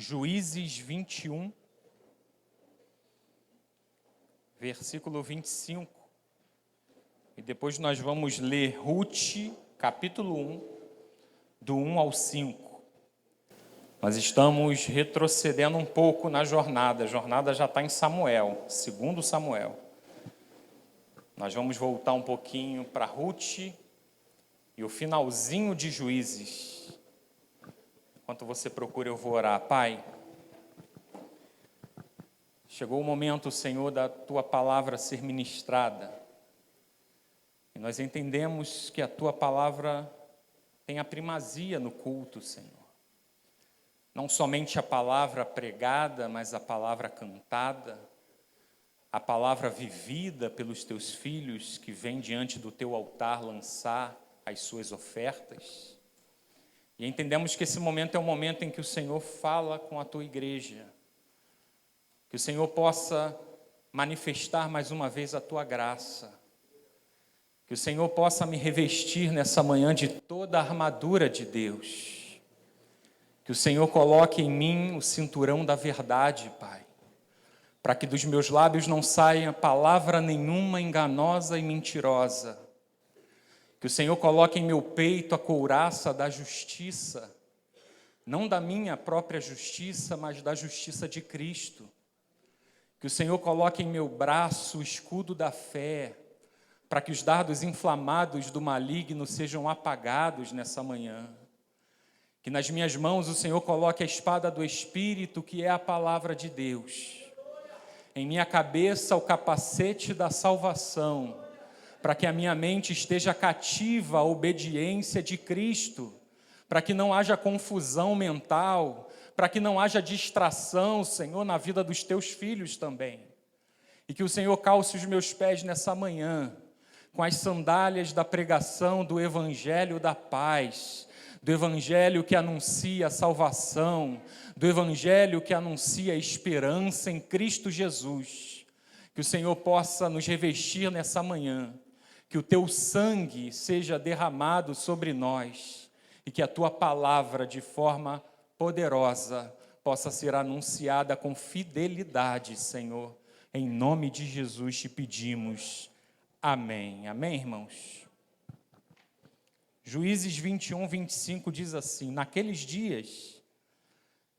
Juízes 21, versículo 25. E depois nós vamos ler Ruth, capítulo 1, do 1 ao 5. Nós estamos retrocedendo um pouco na jornada. A jornada já está em Samuel, segundo Samuel. Nós vamos voltar um pouquinho para Ruth e o finalzinho de Juízes. Enquanto você procura, eu vou orar. Pai, chegou o momento, Senhor, da Tua palavra ser ministrada. E nós entendemos que a Tua palavra tem a primazia no culto, Senhor. Não somente a palavra pregada, mas a palavra cantada, a palavra vivida pelos Teus filhos que vêm diante do Teu altar lançar as suas ofertas. E entendemos que esse momento é um momento em que o Senhor fala com a Tua igreja. Que o Senhor possa manifestar mais uma vez a Tua graça. Que o Senhor possa me revestir nessa manhã de toda a armadura de Deus. Que o Senhor coloque em mim o cinturão da verdade, Pai. Para que dos meus lábios não saia palavra nenhuma enganosa e mentirosa. Que o Senhor coloque em meu peito a couraça da justiça, não da minha própria justiça, mas da justiça de Cristo. Que o Senhor coloque em meu braço o escudo da fé, para que os dardos inflamados do maligno sejam apagados nessa manhã. Que nas minhas mãos o Senhor coloque a espada do Espírito, que é a palavra de Deus. Em minha cabeça o capacete da salvação, para que a minha mente esteja cativa à obediência de Cristo, para que não haja confusão mental, para que não haja distração, Senhor, na vida dos Teus filhos também. E que o Senhor calce os meus pés nessa manhã, com as sandálias da pregação do Evangelho da paz, do Evangelho que anuncia a salvação, do Evangelho que anuncia a esperança em Cristo Jesus. Que o Senhor possa nos revestir nessa manhã, que o Teu sangue seja derramado sobre nós e que a Tua palavra, de forma poderosa, possa ser anunciada com fidelidade, Senhor. Em nome de Jesus te pedimos. Amém. Amém, irmãos? Juízes 21, 25 diz assim: naqueles dias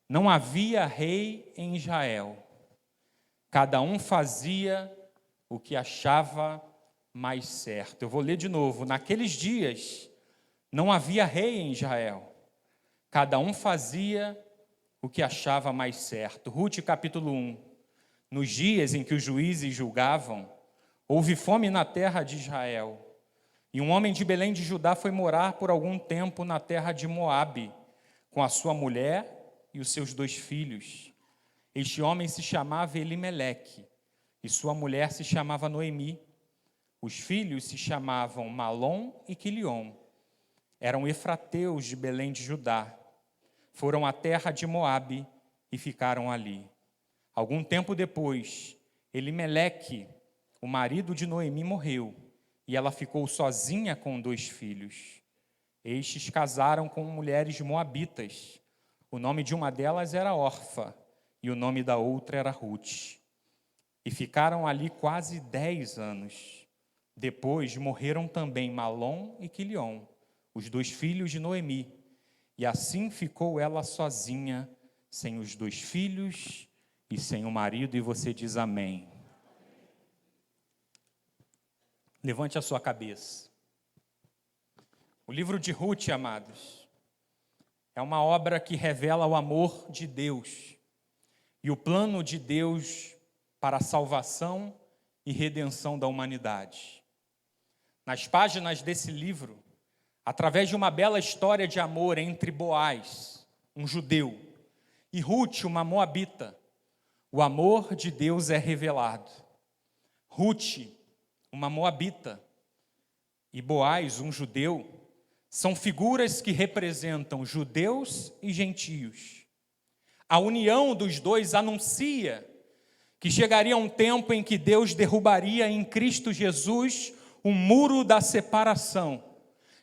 não havia rei em Israel. Cada um fazia o que achava mais certo. Eu vou ler de novo. Naqueles dias não havia rei em Israel. Cada um fazia o que achava mais certo. Ruth, capítulo 1. Nos dias em que os juízes julgavam, houve fome na terra de Israel. E um homem de Belém de Judá foi morar por algum tempo na terra de Moabe, com a sua mulher e os seus 2 filhos. Este homem se chamava Elimeleque, e sua mulher se chamava Noemi. Os filhos se chamavam Malom e Quiliom. Eram efrateus de Belém de Judá. Foram à terra de Moabe e ficaram ali. Algum tempo depois, Elimeleque, o marido de Noemi, morreu, e ela ficou sozinha com 2 filhos. Estes casaram com mulheres moabitas. O nome de uma delas era Orfa, e o nome da outra era Ruth. E ficaram ali quase 10 anos. Depois morreram também Malom e Quiliom, os 2 filhos de Noemi. E assim ficou ela sozinha, sem os 2 filhos e sem o marido. E você diz amém. Levante a sua cabeça. O livro de Ruth, amados, é uma obra que revela o amor de Deus e o plano de Deus para a salvação e redenção da humanidade. Nas páginas desse livro, através de uma bela história de amor entre Boaz, um judeu, e Ruth, uma moabita, o amor de Deus é revelado. Ruth, uma moabita, e Boaz, um judeu, são figuras que representam judeus e gentios. A união dos dois anuncia que chegaria um tempo em que Deus derrubaria em Cristo Jesus o muro da separação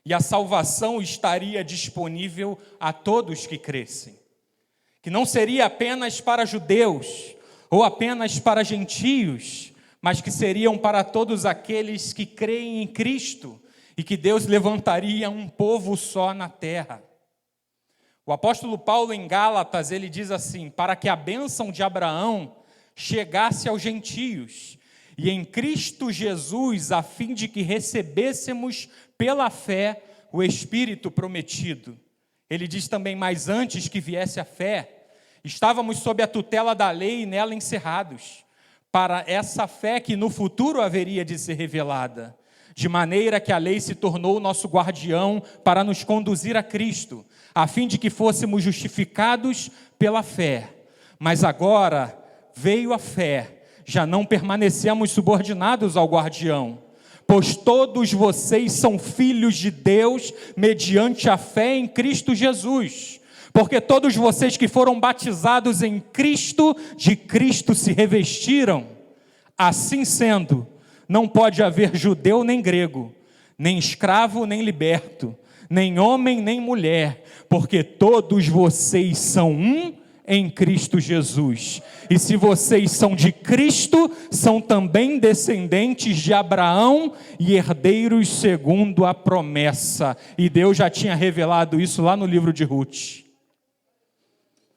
e a salvação estaria disponível a todos que crescem. que não seria apenas para judeus ou apenas para gentios, mas que seriam para todos aqueles que creem em Cristo e que Deus levantaria um povo só na terra. O apóstolo Paulo em Gálatas, ele diz assim: para que a bênção de Abraão chegasse aos gentios, e em Cristo Jesus, a fim de que recebêssemos pela fé o Espírito prometido. Ele diz também: mas antes que viesse a fé, estávamos sob a tutela da lei e nela encerrados, para essa fé que no futuro haveria de ser revelada, de maneira que a lei se tornou o nosso guardião para nos conduzir a Cristo, a fim de que fôssemos justificados pela fé. Mas agora veio a fé, já não permanecemos subordinados ao guardião, pois todos vocês são filhos de Deus mediante a fé em Cristo Jesus. Porque todos vocês que foram batizados em Cristo, de Cristo se revestiram. Assim sendo, não pode haver judeu nem grego, nem escravo nem liberto, nem homem nem mulher, porque todos vocês são um em Cristo Jesus. E se vocês são de Cristo, são também descendentes de Abraão e herdeiros segundo a promessa. E Deus já tinha revelado isso lá no livro de Ruth,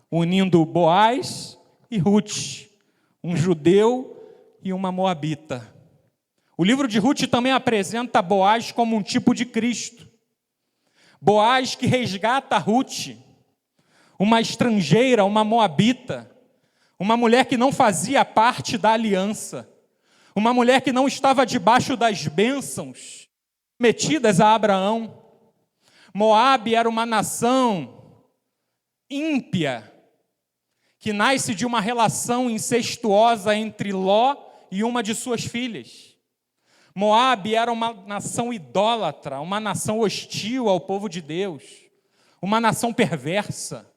unindo Boaz e Ruth, um judeu e uma moabita. O livro de Ruth também apresenta Boaz como um tipo de Cristo. Boaz que resgata Ruth, uma estrangeira, uma moabita, uma mulher que não fazia parte da aliança, uma mulher que não estava debaixo das bênçãos metidas a Abraão. Moabe era uma nação ímpia, que nasce de uma relação incestuosa entre Ló e uma de suas filhas. Moabe era uma nação idólatra, uma nação hostil ao povo de Deus, uma nação perversa.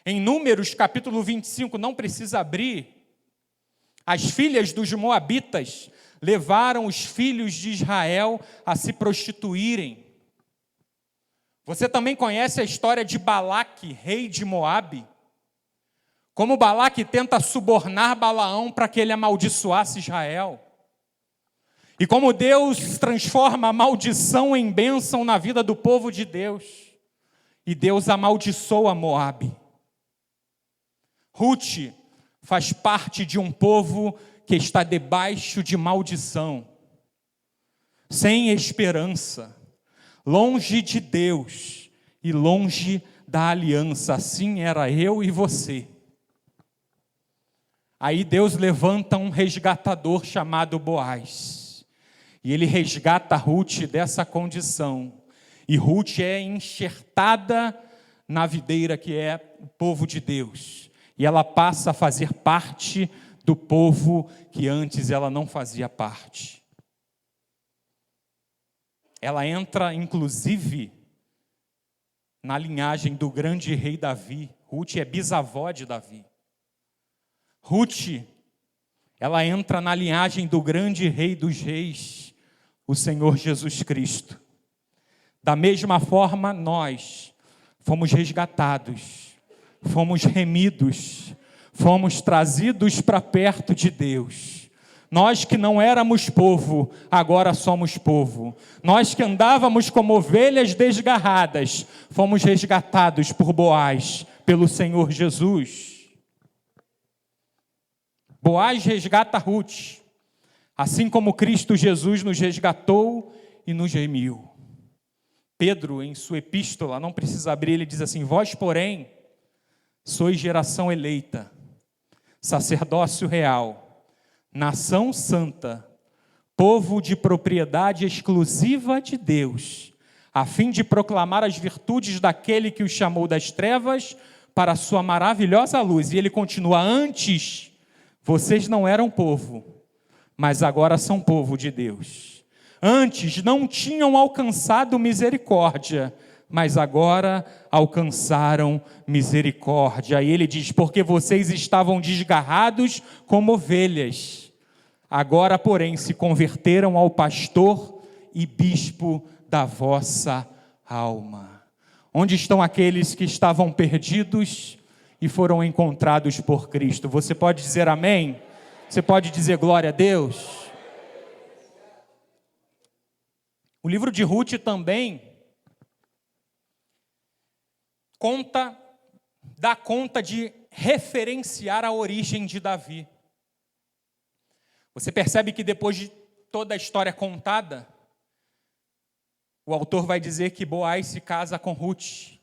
Em Números, capítulo 25, não precisa abrir, as filhas dos moabitas levaram os filhos de Israel a se prostituírem. Você também conhece a história de Balaque, rei de Moabe? Como Balaque tenta subornar Balaão para que ele amaldiçoasse Israel. E como Deus transforma a maldição em bênção na vida do povo de Deus. E Deus amaldiçoa Moabe. Ruth faz parte de um povo que está debaixo de maldição, sem esperança, longe de Deus e longe da aliança. Assim era eu e você. Aí Deus levanta um resgatador chamado Boaz, e ele resgata Ruth dessa condição, e Ruth é enxertada na videira que é o povo de Deus, e ela passa a fazer parte do povo que antes ela não fazia parte. Ela entra, inclusive, na linhagem do grande rei Davi. Ruth é bisavó de Davi. Ruth, ela entra na linhagem do grande rei dos reis, o Senhor Jesus Cristo. Da mesma forma, nós fomos resgatados, fomos remidos, fomos trazidos para perto de Deus. Nós que não éramos povo, agora somos povo. Nós que andávamos como ovelhas desgarradas, fomos resgatados por Boaz, pelo Senhor Jesus. Boaz resgata Ruth, assim como Cristo Jesus nos resgatou e nos remiu. Pedro, em sua epístola, não precisa abrir, ele diz assim: vós, porém, sois geração eleita, sacerdócio real, nação santa, povo de propriedade exclusiva de Deus, a fim de proclamar as virtudes daquele que os chamou das trevas para a sua maravilhosa luz. E ele continua: antes vocês não eram povo, mas agora são povo de Deus. Antes não tinham alcançado misericórdia, mas agora alcançaram misericórdia. E ele diz: porque vocês estavam desgarrados como ovelhas, agora, porém, se converteram ao pastor e bispo da vossa alma. Onde estão aqueles que estavam perdidos e foram encontrados por Cristo. Você pode dizer amém? Você pode dizer glória a Deus? O livro de Ruth também dá conta de referenciar a origem de Davi. Você percebe que depois de toda a história contada, o autor vai dizer que Boaz se casa com Ruth.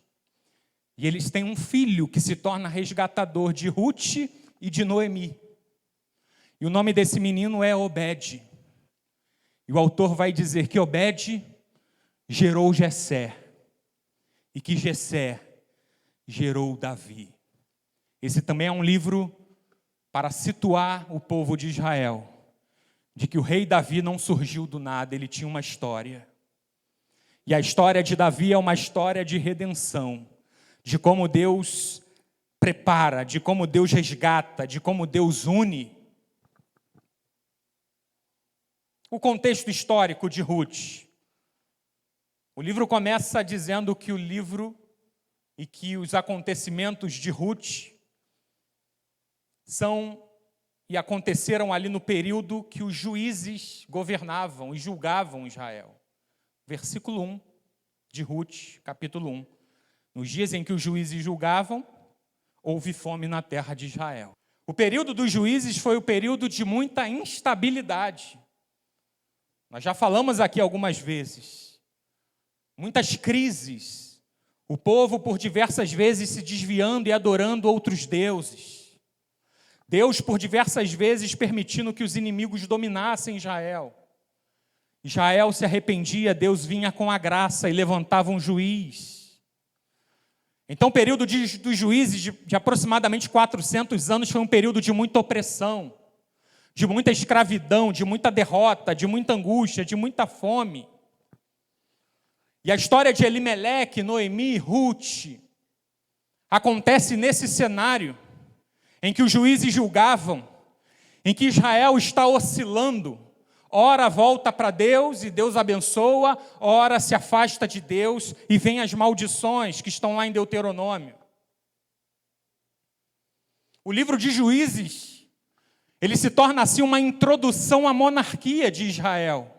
E eles têm um filho que se torna resgatador de Ruth e de Noemi. E o nome desse menino é Obed. E o autor vai dizer que Obed gerou Jessé. E que Jessé gerou Davi. Esse também é um livro para situar o povo de Israel, de que o rei Davi não surgiu do nada, ele tinha uma história. E a história de Davi é uma história de redenção, de como Deus prepara, de como Deus resgata, de como Deus une. O contexto histórico de Ruth. O livro começa dizendo que o livro e que os acontecimentos de Ruth aconteceram ali no período que os juízes governavam e julgavam Israel. Versículo 1 de Ruth, capítulo 1. Nos dias em que os juízes julgavam, houve fome na terra de Israel. O período dos juízes foi o período de muita instabilidade. Nós já falamos aqui algumas vezes. Muitas crises. O povo por diversas vezes se desviando e adorando outros deuses. Deus por diversas vezes permitindo que os inimigos dominassem Israel. Israel se arrependia, Deus vinha com a graça e levantava um juiz. Então o período dos juízes de aproximadamente 400 anos foi um período de muita opressão, de muita escravidão, de muita derrota, de muita angústia, de muita fome. E a história de Elimeleque, Noemi e Ruth acontece nesse cenário em que os juízes julgavam, em que Israel está oscilando, ora volta para Deus e Deus abençoa, ora se afasta de Deus e vem as maldições que estão lá em Deuteronômio. O livro de Juízes, ele se torna assim uma introdução à monarquia de Israel.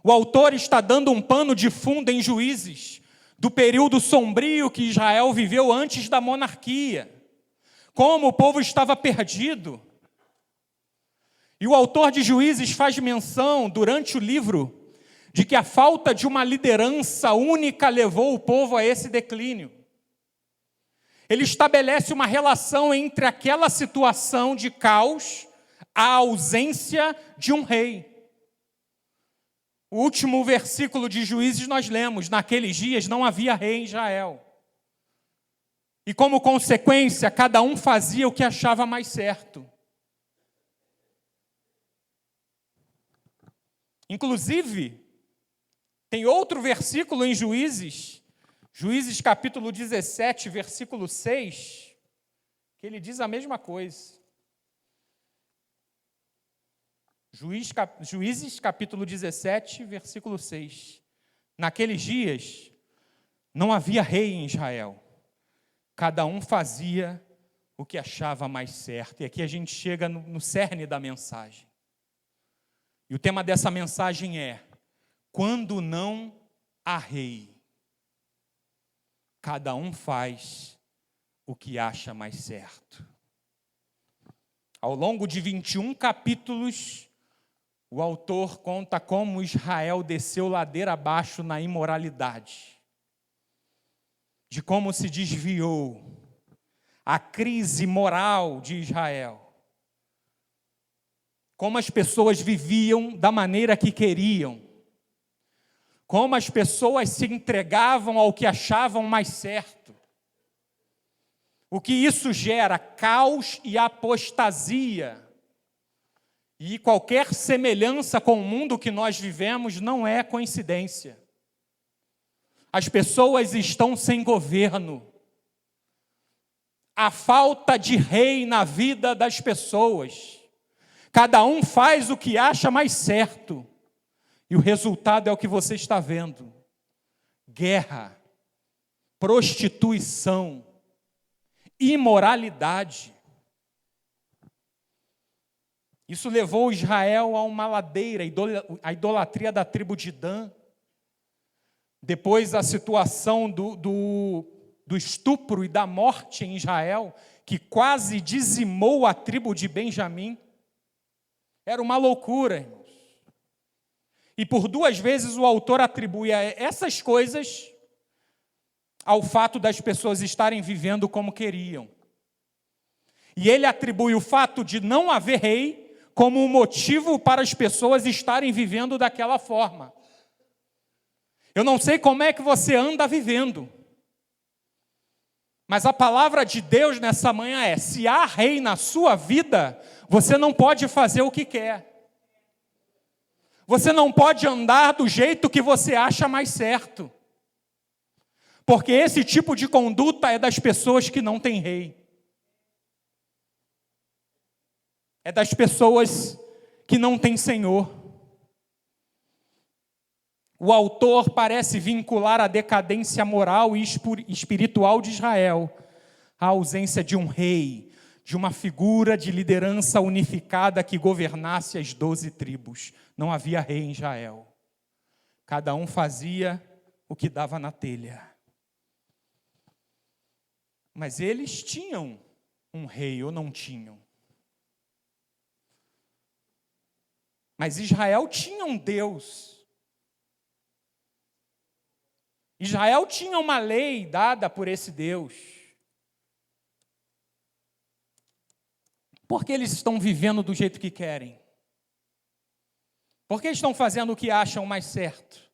O autor está dando um pano de fundo em Juízes, do período sombrio que Israel viveu antes da monarquia. Como o povo estava perdido. E o autor de Juízes faz menção, durante o livro, de que a falta de uma liderança única levou o povo a esse declínio. Ele estabelece uma relação entre aquela situação de caos, a ausência de um rei. O último versículo de Juízes nós lemos: naqueles dias não havia rei em Israel. E como consequência, cada um fazia o que achava mais certo. Inclusive, tem outro versículo em Juízes, Juízes capítulo 17, versículo 6, que ele diz a mesma coisa. Juízes capítulo 17, versículo 6. Naqueles dias, não havia rei em Israel. Cada um fazia o que achava mais certo. E aqui a gente chega no cerne da mensagem. E o tema dessa mensagem é: quando não há rei, cada um faz o que acha mais certo. Ao longo de 21 capítulos, o autor conta como Israel desceu ladeira abaixo na imoralidade, de como se desviou, a crise moral de Israel, como as pessoas viviam da maneira que queriam, como as pessoas se entregavam ao que achavam mais certo. O que isso gera? Caos e apostasia. E qualquer semelhança com o mundo que nós vivemos não é coincidência. As pessoas estão sem governo. A falta de rei na vida das pessoas. Cada um faz o que acha mais certo. E o resultado é o que você está vendo. Guerra, prostituição, imoralidade. Isso levou Israel a uma ladeira, a idolatria da tribo de Dan. Depois a situação do estupro e da morte em Israel, que quase dizimou a tribo de Benjamim. Era uma loucura, irmãos. E por 2 vezes o autor atribui a essas coisas ao fato das pessoas estarem vivendo como queriam. E ele atribui o fato de não haver rei como um motivo para as pessoas estarem vivendo daquela forma. Eu não sei como é que você anda vivendo, mas a palavra de Deus nessa manhã é: se há rei na sua vida, você não pode fazer o que quer. Você não pode andar do jeito que você acha mais certo. Porque esse tipo de conduta é das pessoas que não têm rei. É das pessoas que não têm Senhor. O autor parece vincular a decadência moral e espiritual de Israel à ausência de um rei, de uma figura de liderança unificada que governasse as 12 tribos. Não havia rei em Israel. Cada um fazia o que dava na telha. Mas eles tinham um rei ou não tinham? Mas Israel tinha um Deus. Israel tinha uma lei dada por esse Deus. Por que eles estão vivendo do jeito que querem? Por que estão fazendo o que acham mais certo?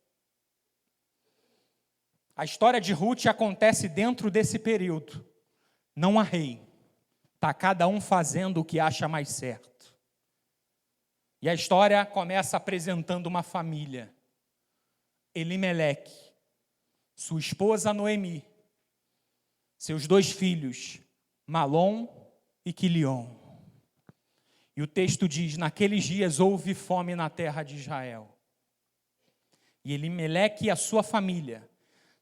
A história de Ruth acontece dentro desse período. Não há rei. Está cada um fazendo o que acha mais certo. E a história começa apresentando uma família. Elimeleque, sua esposa Noemi, seus 2 filhos, Malom e Quilion. E o texto diz: naqueles dias houve fome na terra de Israel. E Elimeleque e a sua família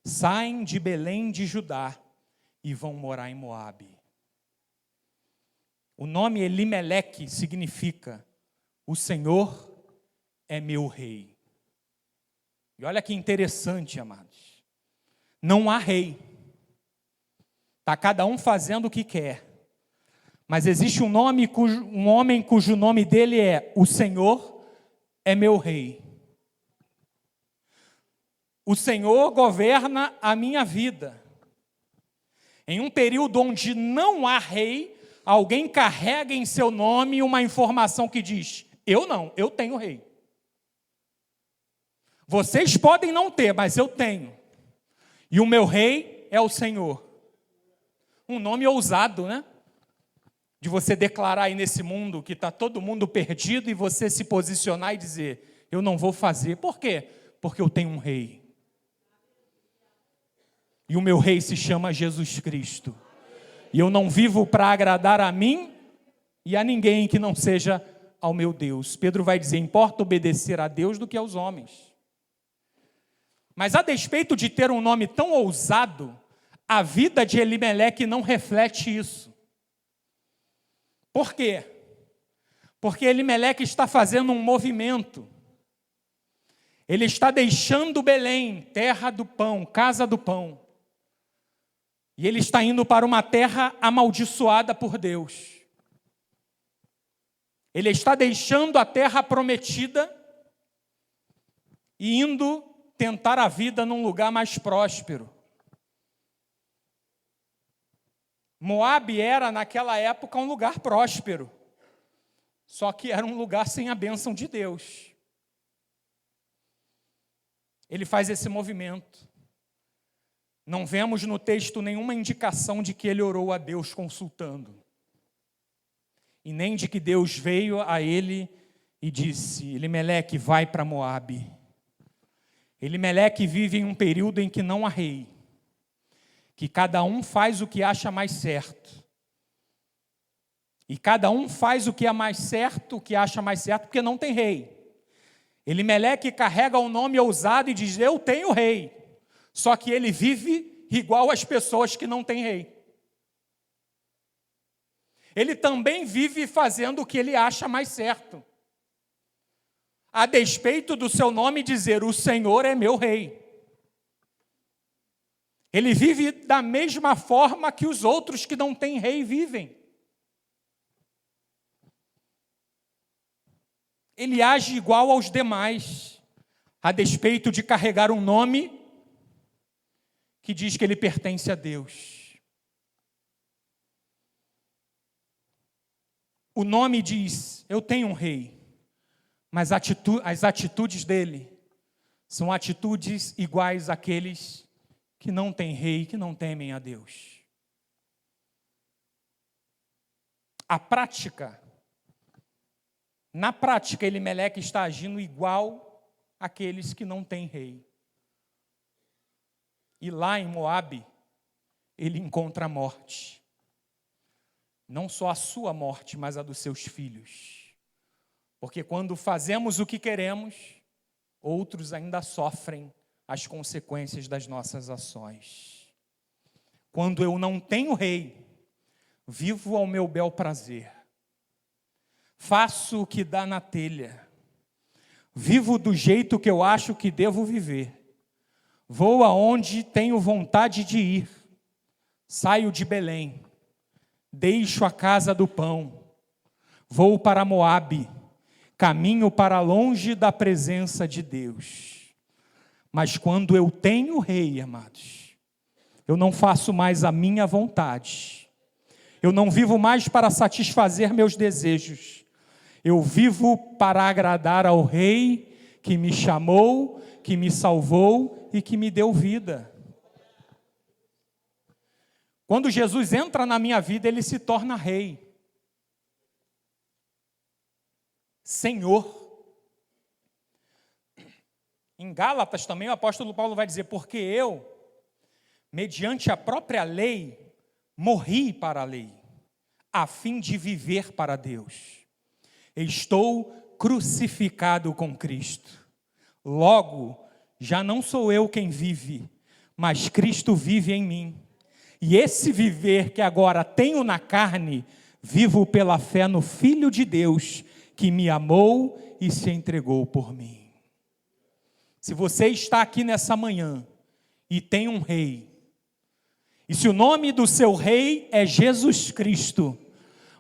saem de Belém de Judá e vão morar em Moabe. O nome Elimeleque significa: o Senhor é meu rei. E olha que interessante, amados. Não há rei. Está cada um fazendo o que quer. Mas existe um homem cujo nome dele é: o Senhor é meu rei. O Senhor governa a minha vida. Em um período onde não há rei, alguém carrega em seu nome uma informação que diz: eu não, eu tenho rei. Vocês podem não ter, mas eu tenho. E o meu rei é o Senhor. Um nome ousado, né? De você declarar aí nesse mundo que está todo mundo perdido e você se posicionar e dizer: eu não vou fazer. Por quê? Porque eu tenho um rei. E o meu rei se chama Jesus Cristo. E eu não vivo para agradar a mim e a ninguém que não seja ao meu Deus. Pedro vai dizer: importa obedecer a Deus do que aos homens. Mas a despeito de ter um nome tão ousado, a vida de Elimeleque não reflete isso. Por quê? Porque Elimeleque está fazendo um movimento. Ele está deixando Belém, terra do pão, casa do pão. E ele está indo para uma terra amaldiçoada por Deus. Ele está deixando a terra prometida e indo tentar a vida num lugar mais próspero. Moabe era, naquela época, um lugar próspero. Só que era um lugar sem a bênção de Deus. Ele faz esse movimento. Não vemos no texto nenhuma indicação de que ele orou a Deus consultando. E nem de que Deus veio a ele e disse: Elimeleque, vai para Moabe. Elimeleque vive em um período em que não há rei. Que cada um faz o que acha mais certo. E cada um faz o que é mais certo, o que acha mais certo, porque não tem rei. Elimeleque carrega um nome ousado e diz: eu tenho rei. Só que ele vive igual às pessoas que não têm rei. ele também vive fazendo o que ele acha mais certo, a despeito do seu nome dizer: o Senhor é meu rei. Ele vive da mesma forma que os outros que não têm rei vivem. Ele age igual aos demais, a despeito de carregar um nome que diz que ele pertence a Deus. O nome diz: eu tenho um rei, mas as atitudes dele são atitudes iguais àqueles que não têm rei, que não temem a Deus. Na prática, Elimeleque está agindo igual àqueles que não têm rei. E lá em Moabe, ele encontra a morte. Não só a sua morte, mas a dos seus filhos. Porque quando fazemos o que queremos, outros ainda sofrem as consequências das nossas ações. Quando eu não tenho rei, vivo ao meu bel prazer. Faço o que dá na telha. Vivo do jeito que eu acho que devo viver. Vou aonde tenho vontade de ir. Saio de Belém. Deixo a casa do pão. Vou para Moabe. Caminho para longe da presença de Deus. Mas quando eu tenho rei, amados, eu não faço mais a minha vontade. Eu não vivo mais para satisfazer meus desejos. Eu vivo para agradar ao rei que me chamou, que me salvou e que me deu vida. Quando Jesus entra na minha vida, ele se torna rei. Senhor. Em Gálatas também o apóstolo Paulo vai dizer: porque eu, mediante a própria lei, morri para a lei, a fim de viver para Deus. Estou crucificado com Cristo. Logo, já não sou eu quem vive, mas Cristo vive em mim. E esse viver que agora tenho na carne, vivo pela fé no Filho de Deus, que me amou e se entregou por mim. Se você está aqui nessa manhã e tem um rei, e se o nome do seu rei é Jesus Cristo,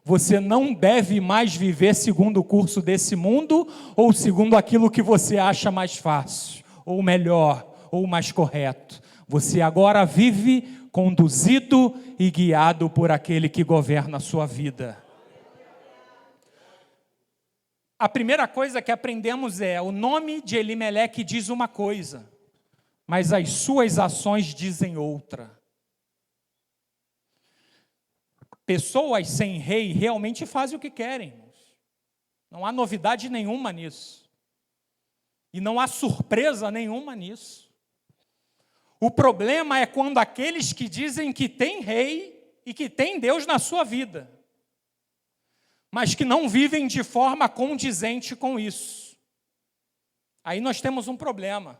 você não deve mais viver segundo o curso desse mundo ou segundo aquilo que você acha mais fácil, ou melhor, ou mais correto. Você agora vive conduzido e guiado por aquele que governa a sua vida. A primeira coisa que aprendemos é: o nome de Elimeleque diz uma coisa, mas as suas ações dizem outra. Pessoas sem rei realmente fazem o que querem, irmãos. Não há novidade nenhuma nisso. E não há surpresa nenhuma nisso. O problema é quando aqueles que dizem que tem rei e que tem Deus na sua vida, mas que não vivem de forma condizente com isso. Aí nós temos um problema.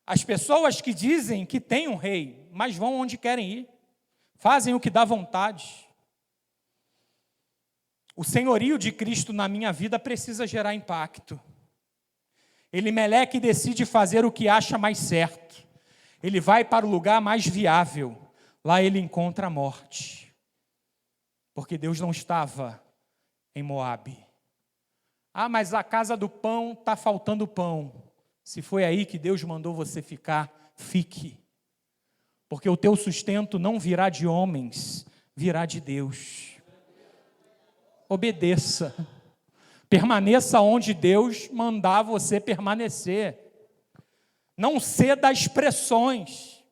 As pessoas que dizem que tem um rei, mas vão onde querem ir, fazem o que dá vontade. O senhorio de Cristo na minha vida precisa gerar impacto. Elimeleque decide fazer o que acha mais certo. Ele vai para o lugar mais viável. Lá ele encontra a morte. Porque Deus não estava em Moabe. Ah, mas a casa do pão está faltando pão. Se foi aí que Deus mandou você ficar, fique. Porque o teu sustento não virá de homens, virá de Deus. Obedeça. Permaneça onde Deus mandar você permanecer. Não ceda às pressões.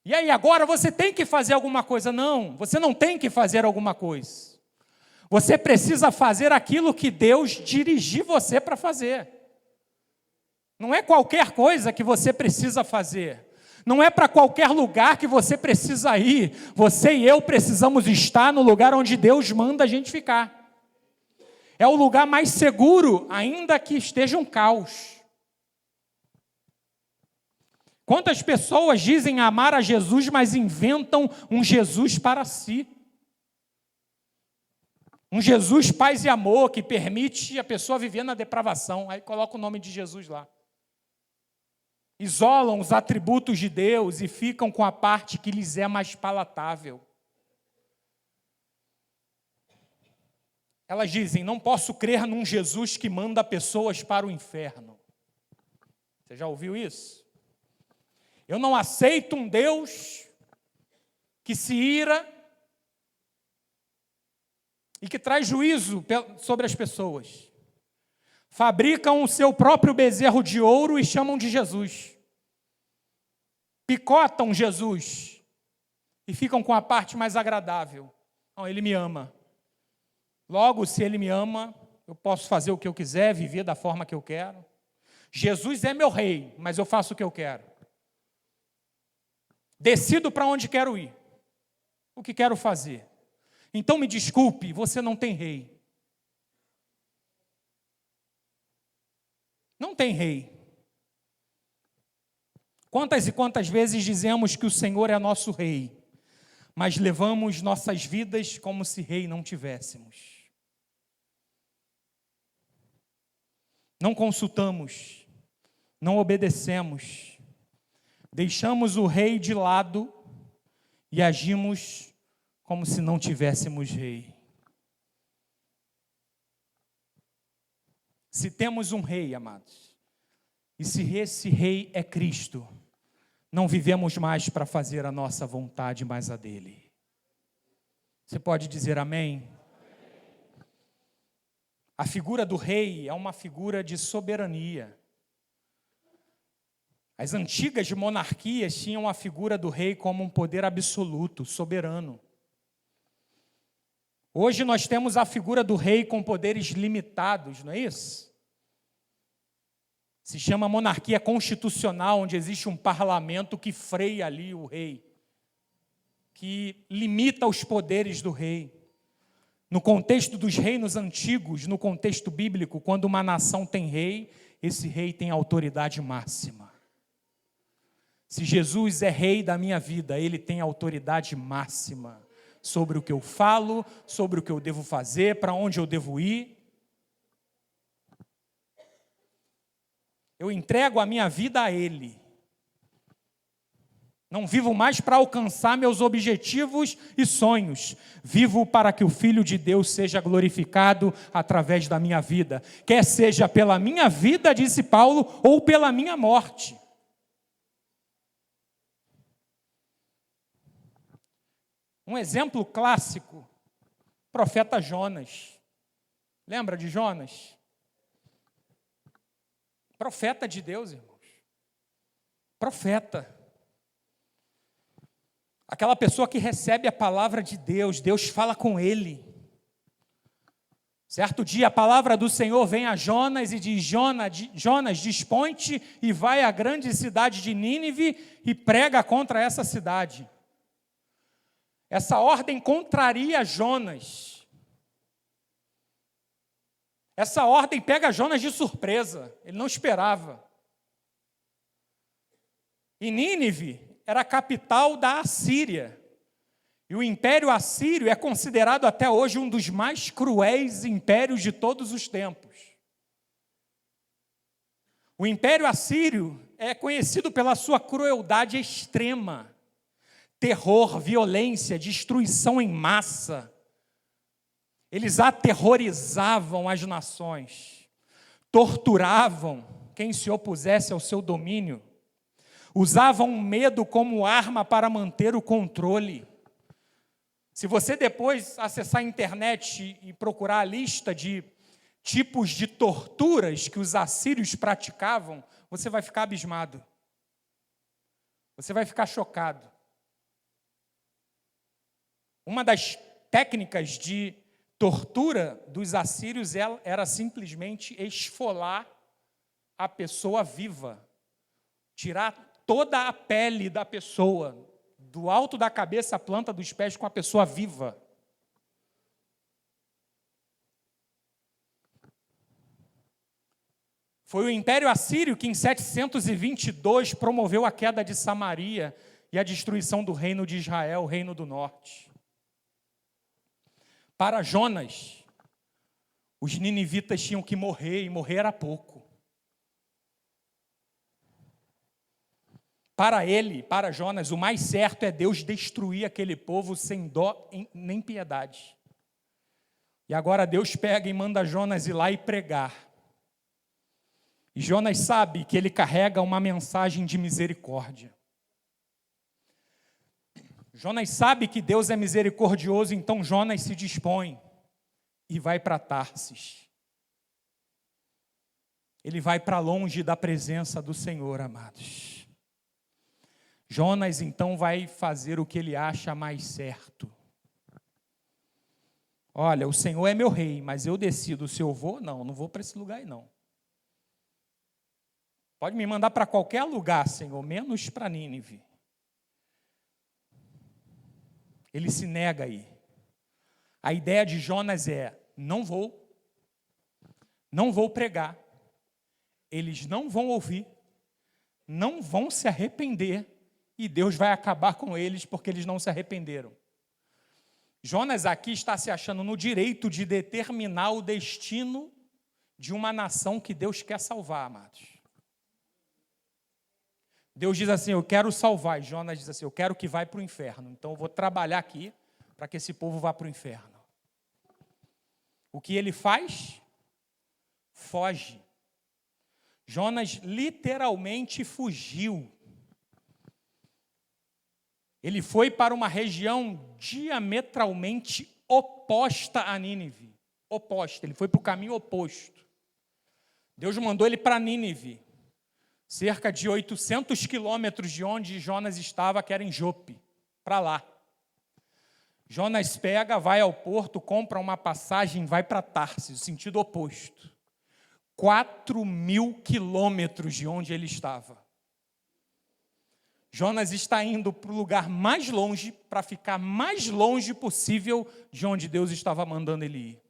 E aí, agora você tem que fazer alguma coisa. Não, você não tem que fazer alguma coisa. Você precisa fazer aquilo que Deus dirigir você para fazer. Não é qualquer coisa que você precisa fazer. Não é para qualquer lugar que você precisa ir. Você e eu precisamos estar no lugar onde Deus manda a gente ficar. É o lugar mais seguro, ainda que esteja um caos. Quantas pessoas dizem amar a Jesus, mas inventam um Jesus para si? Um Jesus paz e amor que permite a pessoa viver na depravação. Aí coloca o nome de Jesus lá. Isolam os atributos de Deus e ficam com a parte que lhes é mais palatável. Elas dizem, não posso crer num Jesus que manda pessoas para o inferno. Você já ouviu isso? Eu não aceito um Deus que se ira e que traz juízo sobre as pessoas. Fabricam o seu próprio bezerro de ouro e chamam de Jesus. Picotam Jesus e ficam com a parte mais agradável. Não, ele me ama. Logo, se ele me ama, eu posso fazer o que eu quiser, viver da forma que eu quero. Jesus é meu rei, mas eu faço o que eu quero. Decido para onde quero ir, o que quero fazer. Então me desculpe, você não tem rei. Não tem rei. Quantas e quantas vezes dizemos que o Senhor é nosso rei, mas levamos nossas vidas como se rei não tivéssemos. Não consultamos, não obedecemos, deixamos o rei de lado e agimos como se não tivéssemos rei. Se temos um rei, amados, e se esse rei é Cristo, não vivemos mais para fazer a nossa vontade, mas a dele. Você pode dizer amém? A figura do rei é uma figura de soberania. As antigas monarquias tinham a figura do rei como um poder absoluto, soberano. Hoje nós temos a figura do rei com poderes limitados, não é isso? Se chama monarquia constitucional, onde existe um parlamento que freia ali o rei, que limita os poderes do rei. No contexto dos reinos antigos, no contexto bíblico, quando uma nação tem rei, esse rei tem autoridade máxima. Se Jesus é rei da minha vida, ele tem autoridade máxima sobre o que eu falo, sobre o que eu devo fazer, para onde eu devo ir. Eu entrego a minha vida a ele. Não vivo mais para alcançar meus objetivos e sonhos. Vivo para que o Filho de Deus seja glorificado através da minha vida. Quer seja pela minha vida, disse Paulo, ou pela minha morte. Um exemplo clássico, profeta Jonas. Lembra de Jonas? Profeta de Deus, irmãos. Profeta. Aquela pessoa que recebe a palavra de Deus, Deus fala com ele. Certo dia a palavra do Senhor vem a Jonas e diz, Jonas, dispõe-te e vai à grande cidade de Nínive e prega contra essa cidade. Essa ordem contraria Jonas. Essa ordem pega Jonas de surpresa, ele não esperava. E Nínive era a capital da Assíria. E o Império Assírio é considerado até hoje um dos mais cruéis impérios de todos os tempos. O Império Assírio é conhecido pela sua crueldade extrema. Terror, violência, destruição em massa. Eles aterrorizavam as nações. Torturavam quem se opusesse ao seu domínio. Usavam o medo como arma para manter o controle. Se você depois acessar a internet e procurar a lista de tipos de torturas que os assírios praticavam, você vai ficar abismado. Você vai ficar chocado. Uma das técnicas de tortura dos assírios era simplesmente esfolar a pessoa viva. Tirar toda a pele da pessoa, do alto da cabeça à planta dos pés, com a pessoa viva. Foi o Império Assírio que em 722 promoveu a queda de Samaria e a destruição do reino de Israel, o reino do norte. Para Jonas, Os ninivitas tinham que morrer, e morrer era pouco. Para ele, para Jonas, o mais certo é Deus destruir aquele povo sem dó nem piedade. E agora Deus pega e manda Jonas ir lá e pregar. E Jonas sabe que ele carrega uma mensagem de misericórdia. Jonas sabe que Deus é misericordioso, então Jonas se dispõe e vai para Tarsis. Ele vai para longe da presença do Senhor, amados. Jonas então vai fazer o que ele acha mais certo. Olha, o Senhor é meu rei, mas eu decido se eu vou, não vou para esse lugar aí não. Pode me mandar para qualquer lugar, Senhor, menos para Nínive. Ele se nega aí. A ideia de Jonas é, não vou pregar, eles não vão ouvir, não vão se arrepender, e Deus vai acabar com eles porque eles não se arrependeram. Jonas aqui está se achando no direito de determinar o destino de uma nação que Deus quer salvar, amados. Deus diz assim, eu quero salvar, e Jonas diz assim, eu quero que vá para o inferno, então eu vou trabalhar aqui para que esse povo vá para o inferno. O que ele faz? Foge. Jonas literalmente fugiu. Ele foi para uma região diametralmente oposta a Nínive. Oposta, ele foi para o caminho oposto. Deus mandou ele para Nínive, cerca de 800 quilômetros de onde Jonas estava, que era em Jope, para lá. Jonas pega, vai ao porto, compra uma passagem, vai para Tarsis, sentido oposto. 4.000 quilômetros de onde ele estava. Jonas está indo para o lugar mais longe, para ficar mais longe possível de onde Deus estava mandando ele ir.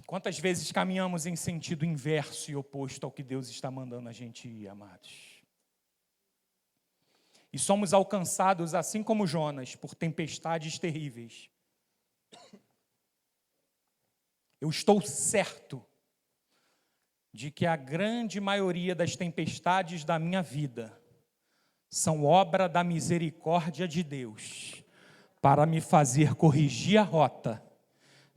Quantas vezes caminhamos em sentido inverso e oposto ao que Deus está mandando a gente ir, amados? E somos alcançados, assim como Jonas, por tempestades terríveis. Eu estou certo de que a grande maioria das tempestades da minha vida são obra da misericórdia de Deus para me fazer corrigir a rota,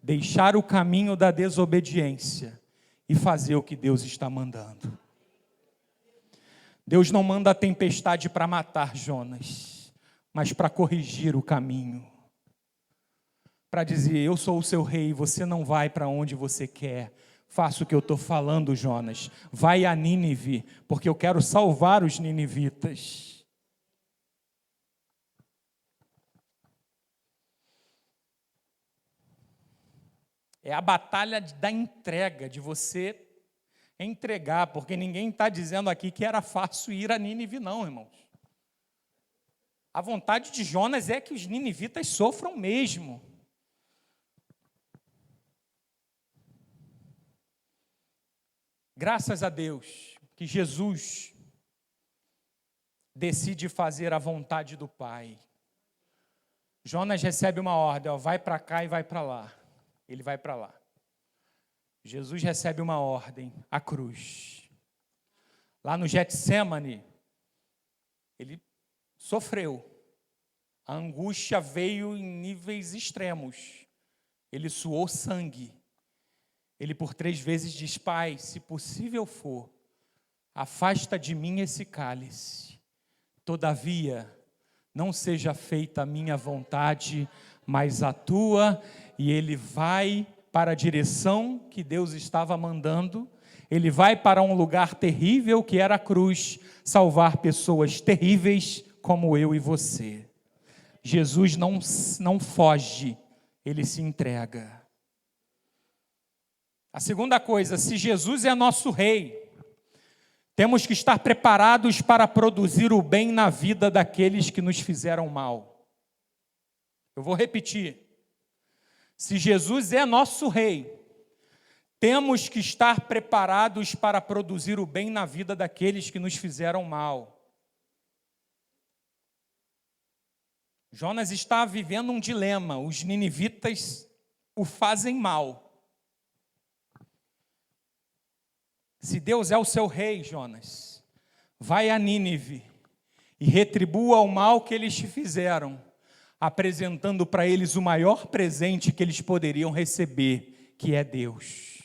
deixar o caminho da desobediência e fazer o que Deus está mandando. Deus não manda a tempestade para matar Jonas, mas para corrigir o caminho. Para dizer, eu sou o seu rei, você não vai para onde você quer. Faça o que eu estou falando, Jonas. Vai a Nínive, porque eu quero salvar os ninivitas. É a batalha da entrega, de você entregar, porque ninguém está dizendo aqui que era fácil ir a Nínive, não, irmãos. A vontade de Jonas é que os ninivitas sofram mesmo. Graças a Deus que Jesus decide fazer a vontade do Pai. Jonas recebe uma ordem, vai para cá e vai para lá. Ele vai para lá. Jesus recebe uma ordem, a cruz. Lá no Getsêmani, ele sofreu. A angústia veio em níveis extremos. Ele suou sangue. Ele por 3 vezes diz, Pai, se possível for, afasta de mim esse cálice. Todavia, não seja feita a minha vontade, mas a tua. E ele vai para a direção que Deus estava mandando. Ele vai para um lugar terrível que era a cruz, salvar pessoas terríveis como eu e você. Jesus não foge, ele se entrega. A segunda coisa, se Jesus é nosso rei, temos que estar preparados para produzir o bem na vida daqueles que nos fizeram mal. Eu vou repetir. Se Jesus é nosso rei, temos que estar preparados para produzir o bem na vida daqueles que nos fizeram mal. Jonas está vivendo um dilema. Os ninivitas o fazem mal. Se Deus é o seu rei, Jonas, vai a Nínive e retribua o mal que eles te fizeram, apresentando para eles o maior presente que eles poderiam receber, que é Deus.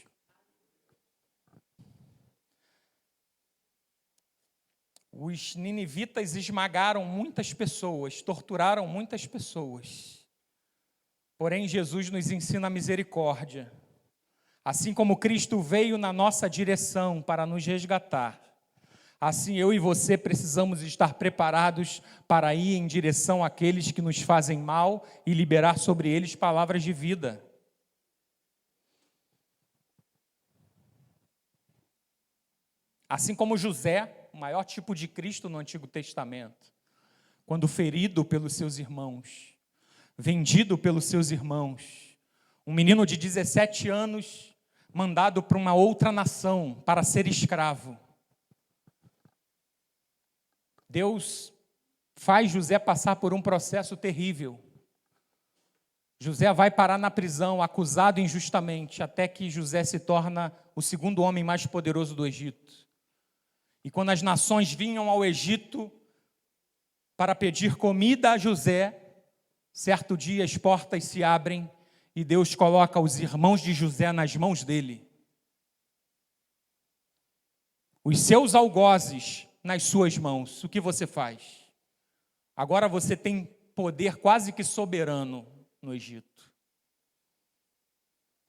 Os ninivitas esmagaram muitas pessoas, torturaram muitas pessoas. Porém, Jesus nos ensina a misericórdia. Assim como Cristo veio na nossa direção para nos resgatar, assim eu e você precisamos estar preparados para ir em direção àqueles que nos fazem mal e liberar sobre eles palavras de vida. Assim como José, o maior tipo de Cristo no Antigo Testamento, quando ferido pelos seus irmãos, vendido pelos seus irmãos, um menino de 17 anos, mandado para uma outra nação para ser escravo. Deus faz José passar por um processo terrível. José vai parar na prisão, acusado injustamente, até que José se torna o segundo homem mais poderoso do Egito. E quando as nações vinham ao Egito para pedir comida a José, certo dia as portas se abrem e Deus coloca os irmãos de José nas mãos dele. Os seus algozes nas suas mãos. O que você faz? Agora você tem poder quase que soberano no Egito.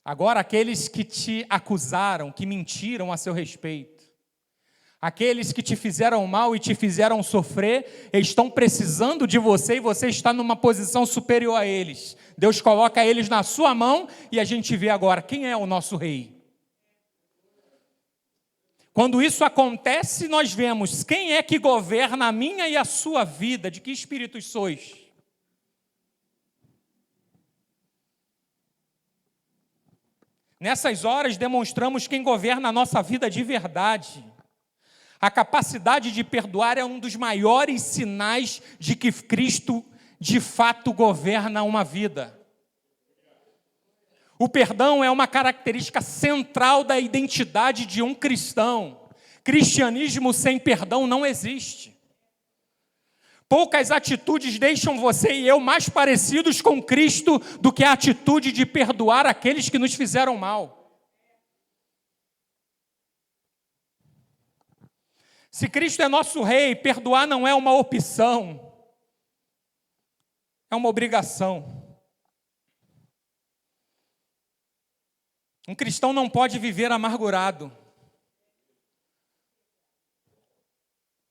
Agora aqueles que te acusaram, que mentiram a seu respeito, aqueles que te fizeram mal e te fizeram sofrer, estão precisando de você e você está numa posição superior a eles. Deus coloca eles na sua mão e a gente vê agora quem é o nosso rei. Quando isso acontece, nós vemos quem é que governa a minha e a sua vida, de que espíritos sois. Nessas horas demonstramos quem governa a nossa vida de verdade. A capacidade de perdoar é um dos maiores sinais de que Cristo, de fato, governa uma vida. O perdão é uma característica central da identidade de um cristão. Cristianismo sem perdão não existe. Poucas atitudes deixam você e eu mais parecidos com Cristo do que a atitude de perdoar aqueles que nos fizeram mal. Se Cristo é nosso rei, perdoar não é uma opção, é uma obrigação. Um cristão não pode viver amargurado.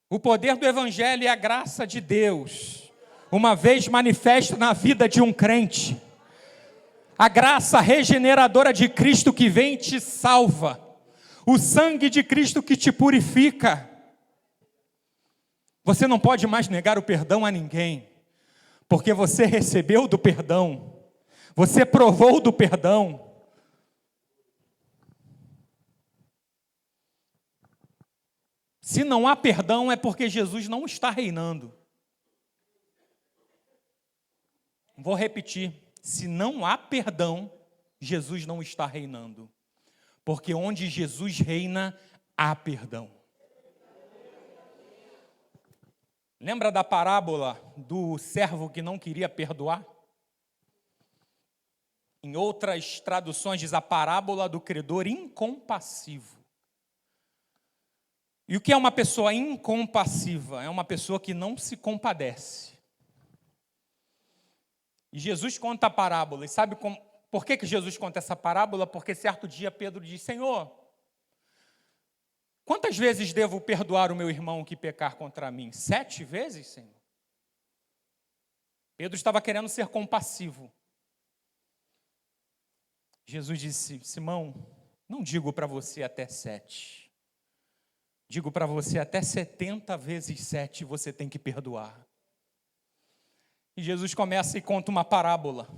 O poder do Evangelho e a graça de Deus, uma vez manifesta na vida de um crente, a graça regeneradora de Cristo que vem e te salva, o sangue de Cristo que te purifica. Você não pode mais negar o perdão a ninguém, porque você recebeu do perdão, você provou do perdão. Se não há perdão, é porque Jesus não está reinando. Vou repetir, se não há perdão, Jesus não está reinando. Porque onde Jesus reina, há perdão. Lembra da parábola do servo que não queria perdoar? Em outras traduções diz a parábola do credor incompassivo. E o que é uma pessoa incompassiva? É uma pessoa que não se compadece. E Jesus conta a parábola. E sabe por que Jesus conta essa parábola? Porque certo dia Pedro diz: Senhor, quantas vezes devo perdoar o meu irmão que pecar contra mim? 7 vezes, Senhor? Pedro estava querendo ser compassivo. Jesus disse: Simão, não digo para você até 7. Digo para você, até 70 vezes 7 você tem que perdoar. E Jesus começa e conta uma parábola.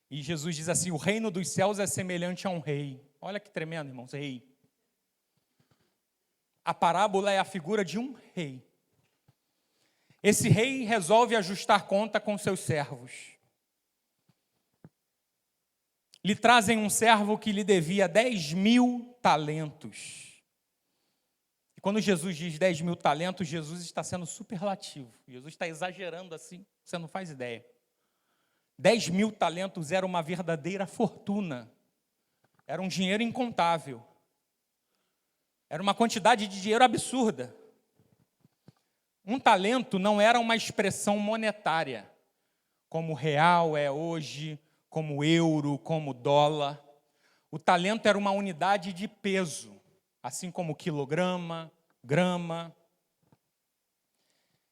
E Jesus diz assim: o reino dos céus é semelhante a um rei. Olha que tremendo, irmãos, rei. A parábola é a figura de um rei. esse rei resolve ajustar conta com seus servos. Lhe trazem um servo que lhe devia 10.000 talentos. E quando Jesus diz 10.000 talentos, Jesus está sendo superlativo. Jesus está exagerando assim, você não faz ideia. 10.000 talentos era uma verdadeira fortuna. Era um dinheiro incontável. Era uma quantidade de dinheiro absurda. Um talento não era uma expressão monetária, como o real é hoje, como o euro, como o dólar. O talento era uma unidade de peso, assim como quilograma, grama.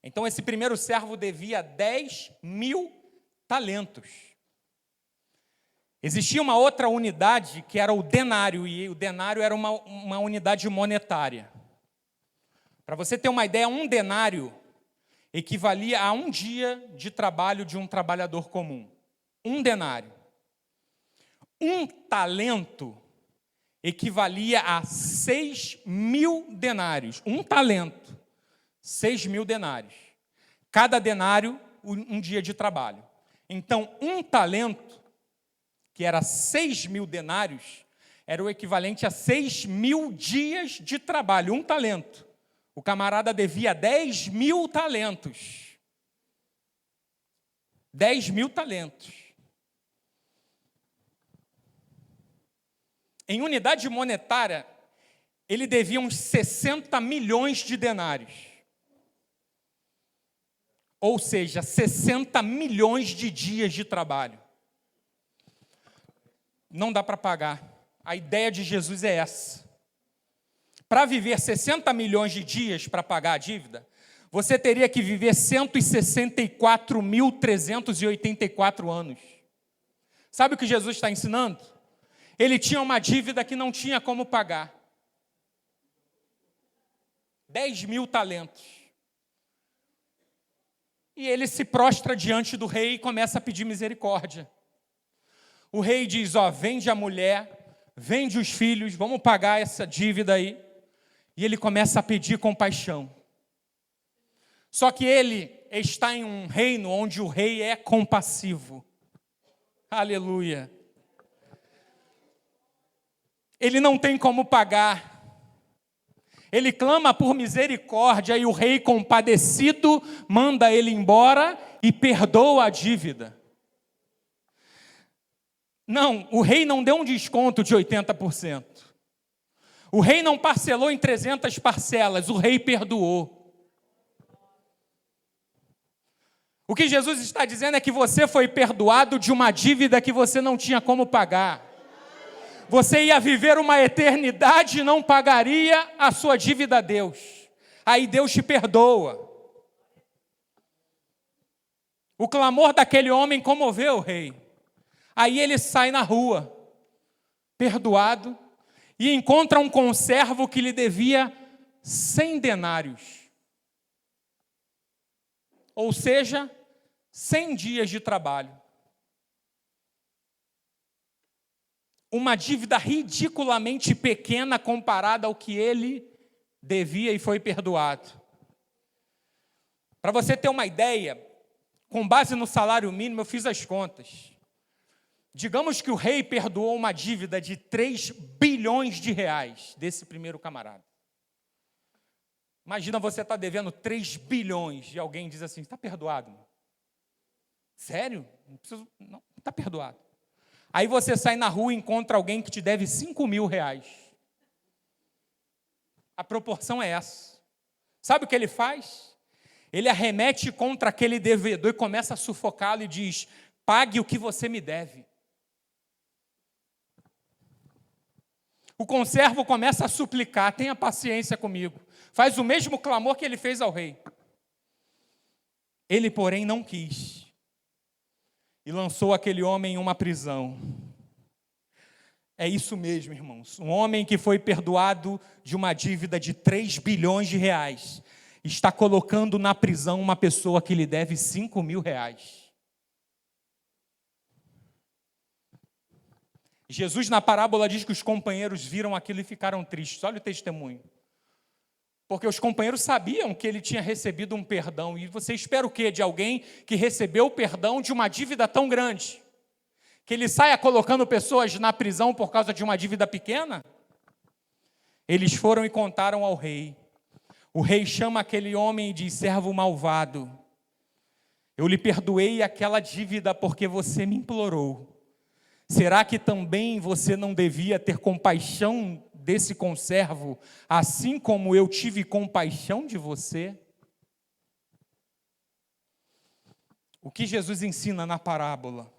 Então, esse primeiro servo devia 10.000 talentos. Existia uma outra unidade que era o denário, e o denário era uma unidade monetária. Para você ter uma ideia, um denário equivalia a um dia de trabalho de um trabalhador comum. Um denário. Um talento equivalia a 6.000 denários. Um talento, 6.000 denários. Cada denário, um dia de trabalho. Então, um talento, que era 6.000 denários, era o equivalente a 6.000 dias de trabalho. Um talento. O camarada devia 10.000 talentos. 10.000 talentos. Em unidade monetária, ele devia uns 60 milhões de denários. Ou seja, 60 milhões de dias de trabalho. Não dá para pagar. A ideia de Jesus é essa. Para viver 60 milhões de dias para pagar a dívida, você teria que viver 164.384 anos. Sabe o que Jesus está ensinando? Ele tinha uma dívida que não tinha como pagar. 10.000 talentos. E ele se prostra diante do rei e começa a pedir misericórdia. O rei diz, vende a mulher, vende os filhos, vamos pagar essa dívida aí. E ele começa a pedir compaixão. Só que ele está em um reino onde o rei é compassivo. Aleluia. Ele não tem como pagar. Ele clama por misericórdia e o rei compadecido manda ele embora e perdoa a dívida. Não, o rei não deu um desconto de 80%. O rei não parcelou em 300 parcelas, o rei perdoou. O que Jesus está dizendo é que você foi perdoado de uma dívida que você não tinha como pagar. Você ia viver uma eternidade e não pagaria a sua dívida a Deus. Aí Deus te perdoa. O clamor daquele homem comoveu o rei. Aí ele sai na rua, perdoado, e encontra um conservo que lhe devia 100 denários. Ou seja, 100 dias de trabalho. Uma dívida ridiculamente pequena comparada ao que ele devia e foi perdoado. Para você ter uma ideia, com base no salário mínimo, eu fiz as contas. Digamos que o rei perdoou uma dívida de 3 bilhões de reais desse primeiro camarada. Imagina você estar devendo 3 bilhões e alguém diz assim, está perdoado. Sério? Não está perdoado. Aí você sai na rua e encontra alguém que te deve 5.000 reais. A proporção é essa. Sabe o que ele faz? Ele arremete contra aquele devedor e começa a sufocá-lo e diz, pague o que você me deve. O conservo começa a suplicar, tenha paciência comigo. Faz o mesmo clamor que ele fez ao rei. Ele, porém, não quis. E lançou aquele homem em uma prisão. É isso mesmo, irmãos. Um homem que foi perdoado de uma dívida de 3 bilhões de reais está colocando na prisão uma pessoa que lhe deve 5.000 reais. Jesus, na parábola, diz que os companheiros viram aquilo e ficaram tristes. Olha o testemunho. Porque os companheiros sabiam que ele tinha recebido um perdão. E você espera o quê de alguém que recebeu o perdão de uma dívida tão grande? Que ele saia colocando pessoas na prisão por causa de uma dívida pequena? Eles foram e contaram ao rei. O rei chama aquele homem e diz: servo malvado, eu lhe perdoei aquela dívida porque você me implorou. Será que também você não devia ter compaixão desse conservo, assim como eu tive compaixão de você? O que Jesus ensina na parábola?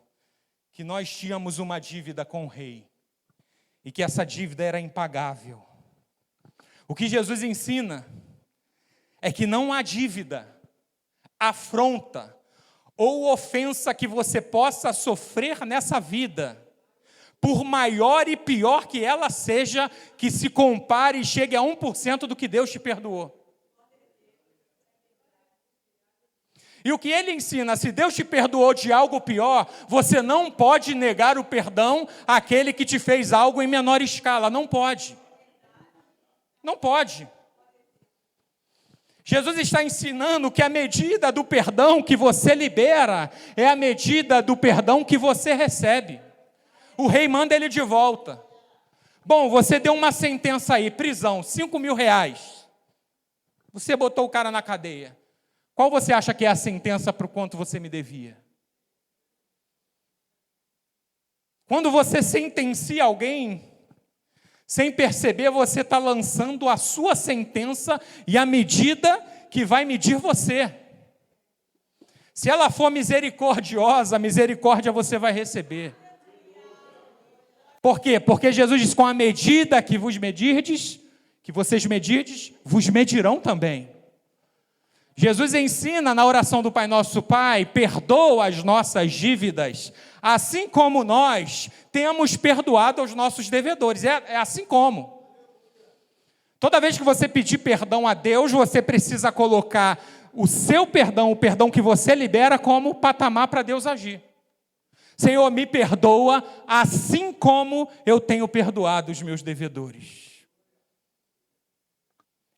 Que nós tínhamos uma dívida com o rei, e que essa dívida era impagável. O que Jesus ensina é que não há dívida, afronta ou ofensa que você possa sofrer nessa vida, por maior e pior que ela seja, que se compare e chegue a 1% do que Deus te perdoou. E o que ele ensina, se Deus te perdoou de algo pior, você não pode negar o perdão àquele que te fez algo em menor escala. Não pode. Não pode. Jesus está ensinando que a medida do perdão que você libera é a medida do perdão que você recebe. O rei manda ele de volta. Bom, você deu uma sentença aí, prisão, 5.000 reais. Você botou o cara na cadeia. Qual você acha que é a sentença para o quanto você me devia? Quando você sentencia alguém, sem perceber, você está lançando a sua sentença e a medida que vai medir você. Se ela for misericordiosa, misericórdia você vai receber. Por quê? Porque Jesus diz: com a medida que vos medirdes, que vocês medirdes, vos medirão também. Jesus ensina na oração do Pai Nosso: Pai, perdoa as nossas dívidas, assim como nós temos perdoado aos nossos devedores. É assim como. Toda vez que você pedir perdão a Deus, você precisa colocar o seu perdão, o perdão que você libera, como patamar para Deus agir. Senhor, me perdoa, assim como eu tenho perdoado os meus devedores.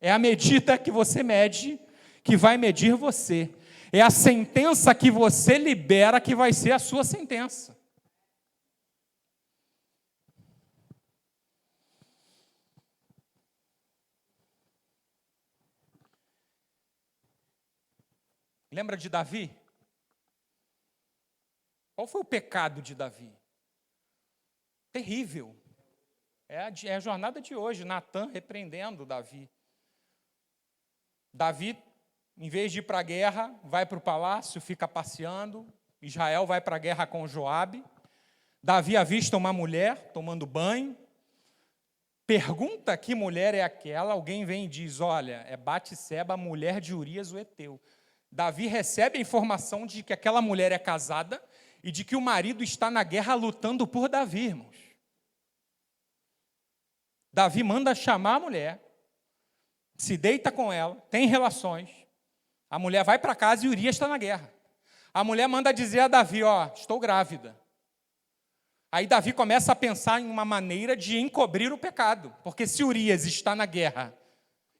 É a medida que você mede que vai medir você. É a sentença que você libera que vai ser a sua sentença. Lembra de Davi? Qual foi o pecado de Davi? Terrível. É a jornada de hoje, Natan repreendendo Davi. Davi, em vez de ir para a guerra, vai para o palácio, fica passeando. Israel vai para a guerra com Joabe. Davi avista uma mulher tomando banho. Pergunta que mulher é aquela. Alguém vem e diz: olha, é Batseba, mulher de Urias o Heteu. Davi recebe a informação de que aquela mulher é casada e de que o marido está na guerra lutando por Davi, irmãos. Davi manda chamar a mulher, se deita com ela, tem relações. A mulher vai para casa e Urias está na guerra. A mulher manda dizer a Davi: ó, estou grávida. Aí Davi começa a pensar em uma maneira de encobrir o pecado, porque se Urias está na guerra,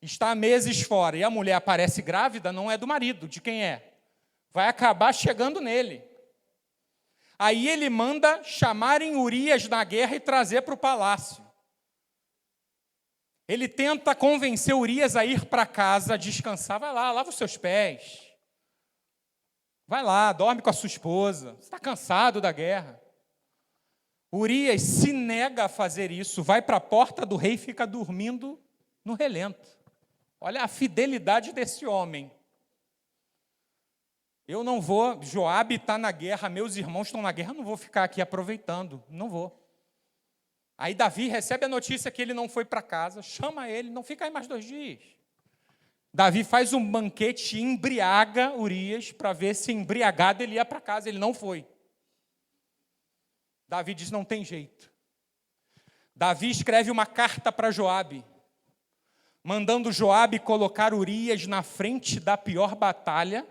está há meses fora, e a mulher aparece grávida, não é do marido, de quem é? Vai acabar chegando nele. Aí ele manda chamarem Urias na guerra e trazer para o palácio. Ele tenta convencer Urias a ir para casa, descansar. Vai lá, lava os seus pés. Vai lá, dorme com a sua esposa. Você está cansado da guerra. Urias se nega a fazer isso, vai para a porta do rei e fica dormindo no relento. Olha a fidelidade desse homem. Eu não vou, Joabe está na guerra, meus irmãos estão na guerra, eu não vou ficar aqui aproveitando, não vou. Aí Davi recebe a notícia que ele não foi para casa, chama ele, não fica aí mais 2 dias. Davi faz um banquete e embriaga Urias para ver se embriagado ele ia para casa, ele não foi. Davi diz: não tem jeito. Davi escreve uma carta para Joabe, mandando Joabe colocar Urias na frente da pior batalha,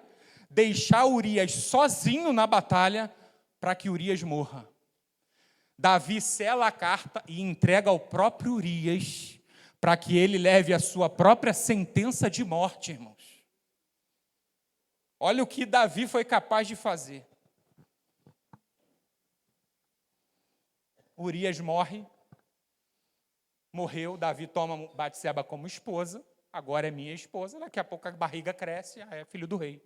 deixar Urias sozinho na batalha para que Urias morra. Davi sela a carta e entrega ao próprio Urias para que ele leve a sua própria sentença de morte, irmãos. Olha o que Davi foi capaz de fazer. Urias morreu, Davi toma Batseba como esposa, agora é minha esposa, daqui a pouco a barriga cresce, é filho do rei.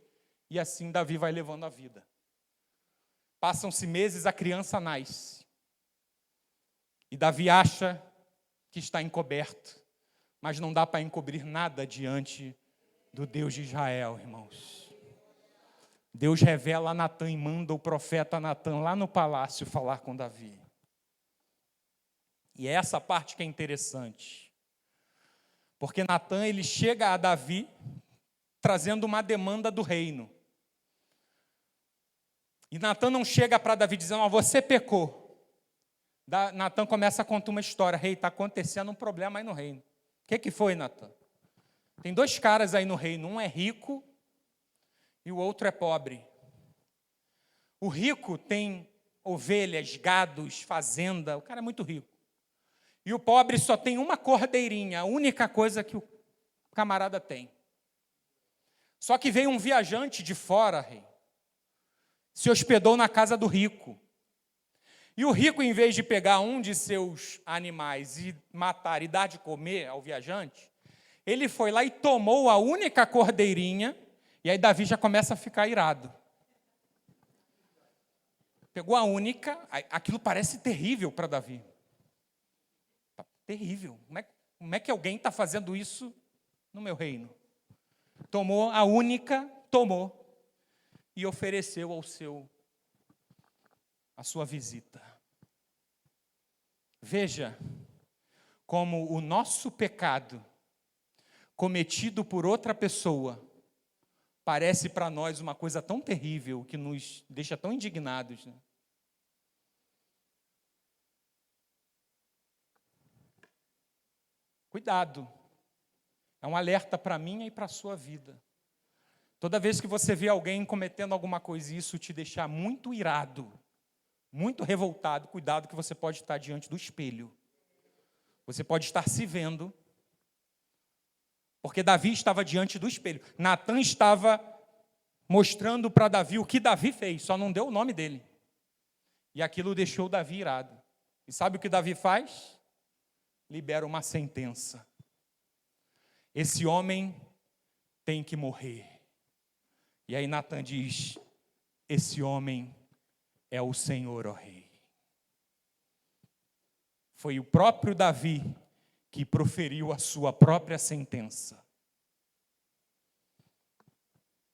E assim Davi vai levando a vida. Passam-se meses, a criança nasce. E Davi acha que está encoberto, mas não dá para encobrir nada diante do Deus de Israel, irmãos. Deus revela a Natã e manda o profeta Natã lá no palácio falar com Davi. E é essa parte que é interessante. Porque Natã, ele chega a Davi trazendo uma demanda do reino. E Natã não chega para Davi dizendo, você pecou. Natã começa a contar uma história. Rei, está acontecendo um problema aí no reino. O que foi, Natã? Tem 2 caras aí no reino, um é rico e o outro é pobre. O rico tem ovelhas, gados, fazenda, o cara é muito rico. E o pobre só tem uma cordeirinha, a única coisa que o camarada tem. Só que veio um viajante de fora, rei, se hospedou na casa do rico. E o rico, em vez de pegar um de seus animais e matar e dar de comer ao viajante, ele foi lá e tomou a única cordeirinha, e aí Davi já começa a ficar irado. Pegou a única, aquilo parece terrível para Davi. Terrível. Como é que alguém está fazendo isso no meu reino? Tomou a única, e ofereceu a sua visita. Veja como o nosso pecado, cometido por outra pessoa, parece para nós uma coisa tão terrível, que nos deixa tão indignados, né? Cuidado. É um alerta para mim e para a sua vida. Toda vez que você vê alguém cometendo alguma coisa e isso te deixar muito irado, muito revoltado, cuidado que você pode estar diante do espelho. Você pode estar se vendo, porque Davi estava diante do espelho. Natã estava mostrando para Davi o que Davi fez, só não deu o nome dele. E aquilo deixou Davi irado. E sabe o que Davi faz? Libera uma sentença. Esse homem tem que morrer. E aí Natã diz, esse homem é o Senhor, ó rei. Foi o próprio Davi que proferiu a sua própria sentença.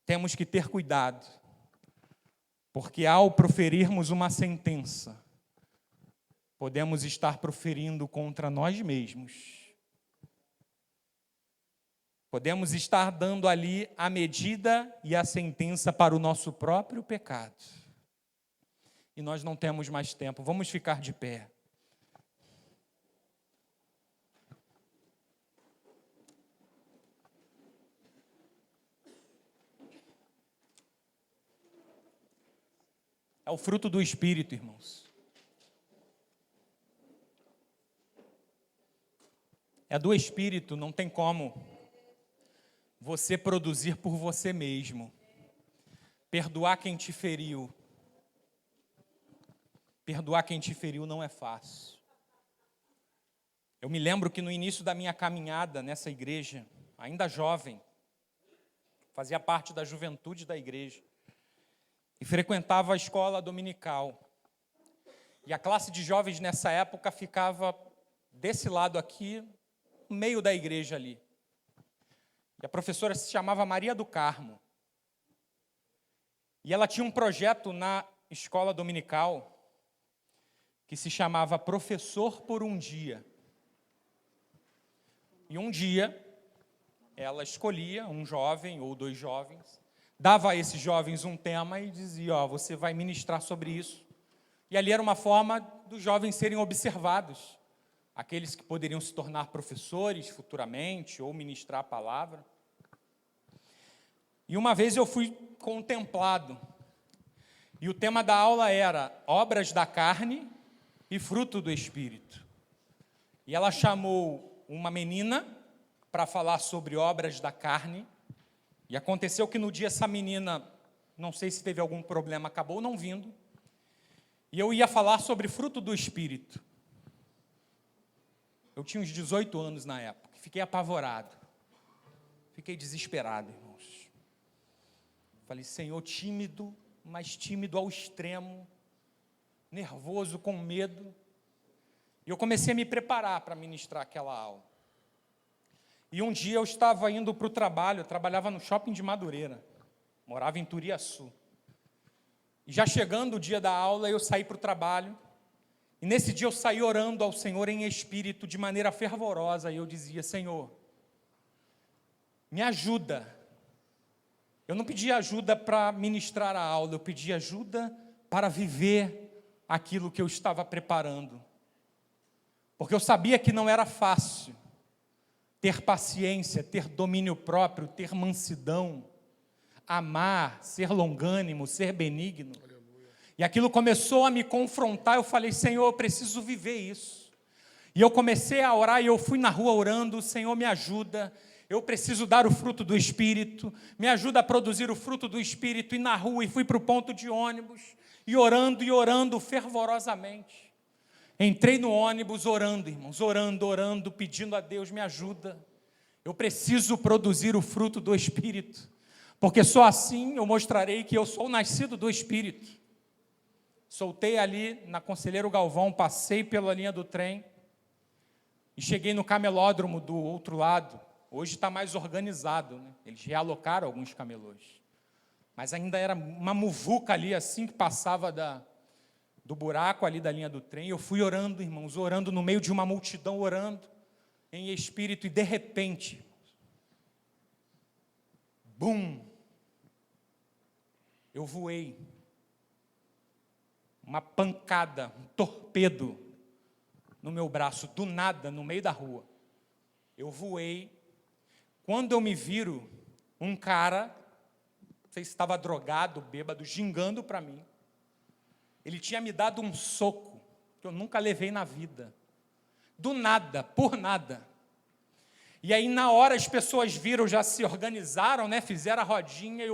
Temos que ter cuidado, porque ao proferirmos uma sentença, podemos estar proferindo contra nós mesmos. Podemos estar dando ali a medida e a sentença para o nosso próprio pecado. E nós não temos mais tempo. Vamos ficar de pé. É o fruto do Espírito, irmãos. É do Espírito, não tem como você produzir por você mesmo. Perdoar quem te feriu. Perdoar quem te feriu não é fácil. Eu me lembro que no início da minha caminhada nessa igreja, ainda jovem, fazia parte da juventude da igreja, e frequentava a escola dominical. E a classe de jovens nessa época ficava desse lado aqui, no meio da igreja ali. E a professora se chamava Maria do Carmo. E ela tinha um projeto na escola dominical que se chamava Professor por um Dia. E um dia, ela escolhia um jovem ou 2 jovens, dava a esses jovens um tema e dizia, você vai ministrar sobre isso. E ali era uma forma dos jovens serem observados, aqueles que poderiam se tornar professores futuramente ou ministrar a palavra. E uma vez eu fui contemplado, e o tema da aula era obras da carne e fruto do Espírito. E ela chamou uma menina para falar sobre obras da carne, e aconteceu que no dia essa menina, não sei se teve algum problema, acabou não vindo, e eu ia falar sobre fruto do Espírito. Eu tinha uns 18 anos na época, fiquei apavorado, fiquei desesperado, irmãos. Falei, Senhor, tímido, mas tímido ao extremo, nervoso, com medo. E eu comecei a me preparar para ministrar aquela aula. E um dia eu estava indo para o trabalho, eu trabalhava no shopping de Madureira, morava em Turiaçu. E já chegando o dia da aula, eu saí para o trabalho, e nesse dia eu saí orando ao Senhor em espírito, de maneira fervorosa, e eu dizia, Senhor, me ajuda. Eu não pedi ajuda para ministrar a aula, eu pedi ajuda para viver aquilo que eu estava preparando. Porque eu sabia que não era fácil ter paciência, ter domínio próprio, ter mansidão, amar, ser longânimo, ser benigno. Aleluia. E aquilo começou a me confrontar, eu falei, Senhor, eu preciso viver isso. E eu comecei a orar, e eu fui na rua orando, Senhor, me ajuda, eu preciso dar o fruto do Espírito, me ajuda a produzir o fruto do Espírito, e na rua, e fui para o ponto de ônibus, e orando fervorosamente. Entrei no ônibus orando, irmãos, orando, pedindo a Deus, me ajuda, eu preciso produzir o fruto do Espírito, porque só assim eu mostrarei que eu sou nascido do Espírito. Soltei ali na Conselheiro Galvão, passei pela linha do trem, e cheguei no camelódromo do outro lado. Hoje está mais organizado, né? Eles realocaram alguns camelôs, mas ainda era uma muvuca ali, assim que passava do buraco ali da linha do trem. Eu fui orando, irmãos, orando no meio de uma multidão, orando em espírito, e de repente, bum, eu voei, uma pancada, um torpedo no meu braço, do nada, no meio da rua. Eu voei. Quando eu me viro, um cara, não sei se estava drogado, bêbado, gingando para mim. Ele tinha me dado um soco, que eu nunca levei na vida. Do nada, por nada. E aí, na hora, as pessoas viram, já se organizaram, né? Fizeram a rodinha.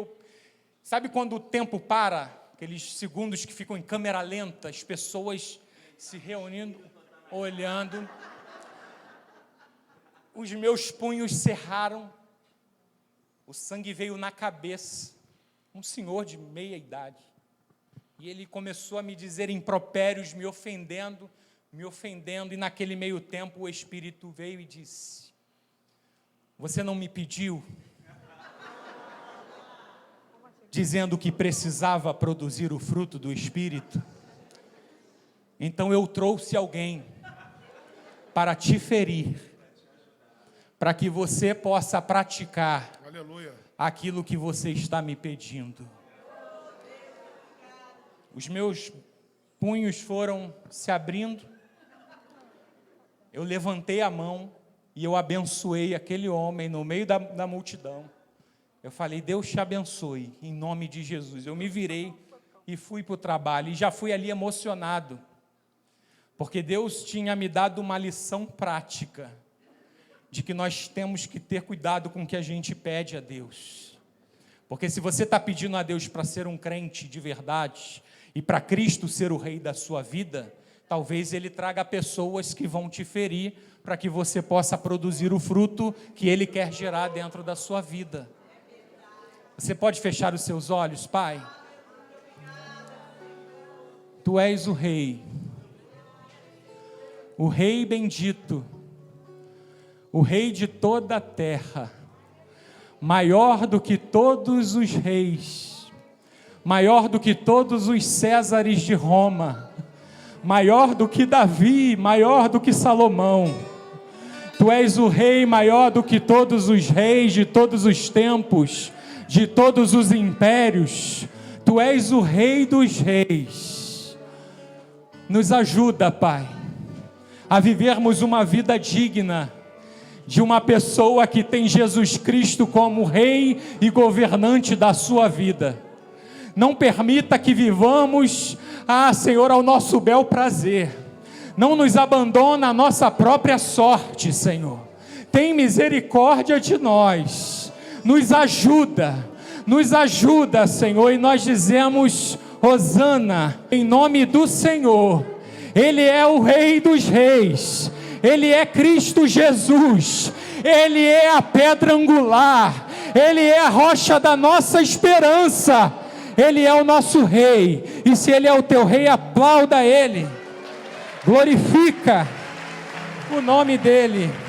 Sabe quando o tempo para? Aqueles segundos que ficam em câmera lenta, as pessoas se reunindo, olhando. Os meus punhos cerraram, o sangue veio na cabeça, um senhor de meia idade, e ele começou a me dizer impropérios, me ofendendo, e naquele meio tempo o Espírito veio e disse, você não me pediu, dizendo que precisava produzir o fruto do Espírito? Então eu trouxe alguém para te ferir, para que você possa praticar Aleluia. Aquilo que você está me pedindo. Os meus punhos foram se abrindo, eu levantei a mão e eu abençoei aquele homem no meio da multidão. Eu falei, Deus te abençoe, em nome de Jesus. Eu me virei e fui para o trabalho, e já fui ali emocionado, porque Deus tinha me dado uma lição prática, de que nós temos que ter cuidado com o que a gente pede a Deus. Porque se você está pedindo a Deus para ser um crente de verdade, e para Cristo ser o rei da sua vida, talvez Ele traga pessoas que vão te ferir, para que você possa produzir o fruto que Ele quer gerar dentro da sua vida. Você pode fechar os seus olhos, Pai? Tu és o Rei bendito, o Rei de toda a terra, maior do que todos os reis, maior do que todos os Césares de Roma, maior do que Davi, maior do que Salomão. Tu és o Rei maior do que todos os reis de todos os tempos, de todos os impérios. Tu és o Rei dos reis. Nos ajuda, Pai, a vivermos uma vida digna de uma pessoa que tem Jesus Cristo como Rei e governante da sua vida. Não permita que vivamos, Senhor, ao nosso bel prazer. Não nos abandona a nossa própria sorte, Senhor. tem misericórdia de nós, nos ajuda, Senhor, e nós dizemos: Hosana, em nome do Senhor. Ele é o Rei dos Reis, Ele é Cristo Jesus, Ele é a pedra angular, Ele é a rocha da nossa esperança, Ele é o nosso Rei, e se Ele é o teu Rei, aplauda Ele, glorifica o nome dEle.